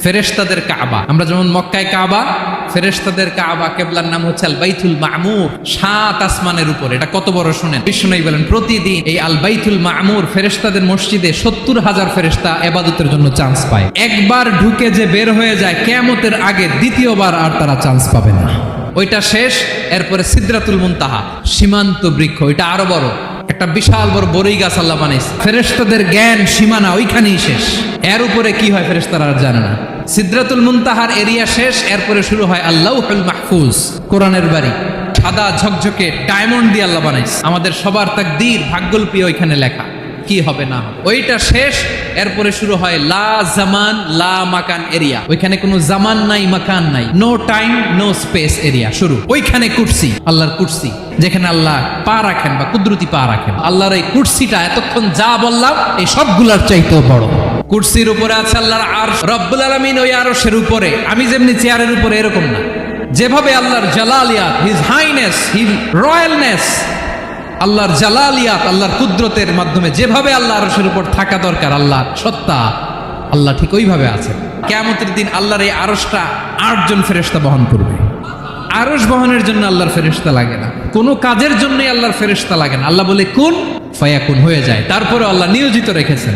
ফেরেশতাদের কাবা। আমরা যেমন মক্কায় কাবা, ফেরেশতাদের কাবা কিবলার নাম হচ্ছে আল বাইতুল মামুর, 7 আসমানের উপর। এটা কত বড় শুনেন, বিষ্ণু বলেন প্রতিদিন এই আল বাইতুল মামুর ফেরেশতাদের মসজিদে 70,000 ফেরেশতা ইবাদতের জন্য চান্স পায়। একবার ঢুকে যে বের হয়ে যায় কিয়ামতের আগে দ্বিতীয়বার আর তারা চান্স পাবে না। ওইটা শেষ, এরপরে সিদরাতুল মুনতাহা, সীমান্ত বৃক্ষ, ওইটা আরো বড়, একটা বিশাল বড় বড়ই গাছ আল্লাহ বানাইছে। ফেরেশতাদের জ্ঞান সীমানা ওইখানেই শেষ, এর উপরে কি হয় ফেরেশতারা আর জানে না। সিদরাতুল মুনতাহার এরিয়া শেষ, এরপরে শুরু হয় আল্লাহুল মাহফুজ, কোরআনের বাড়ি, সাদা ঝকঝকে ডায়মন্ড দিয়ে আল্লাহ বানাইছে। আমাদের সবার তাকদীর ভাগ্যলিপি ওইখানে লেখা, কি হবে না হবে। ওইটা শেষ, এরপরে শুরু হয় লা জামান লা মাকান এরিয়া। ওইখানে কোনো জামান নাই, মাকান নাই, no time no space area শুরু। ওইখানে কুরসি, আল্লাহর কুরসি, যেখানে আল্লাহ পা রাখেন বা কুদরতি পা রাখেন। আল্লাহর এই কুরসিটা এতক্ষণ যা বললাম এই সবগুলার চাইতেও বড়। কুরসির উপরে আছে আল্লাহর আরশ, রব্বুল আলামিন ওই আরশের উপরে। আমি যেমনি চেয়ারের উপরে এরকম না, যেভাবে আল্লাহর জালালিয়াত, হিজ হাইনেস, হিজ রয়্যালনেস, আল্লাহর জালালিয়াত, আল্লাহর কুদরতের মাধ্যমে যেভাবে আল্লাহ আরশের উপর থাকা দরকার, আল্লাহর সত্তা, আল্লাহ ঠিক ওইভাবে আছেন। কিয়ামতের দিন আল্লাহর এই আরশটা 8 জন ফেরেশতা বহন করবে। আরশ বহনের জন্য আল্লাহর ফেরেশতা লাগে না, কোনো কাজের জন্যই আল্লাহর ফেরেশতা লাগে না। আল্লাহ বলে কুন ফায়াকুন, হয়ে যায়। তারপরে আল্লাহ নিয়োজিত রেখেছেন।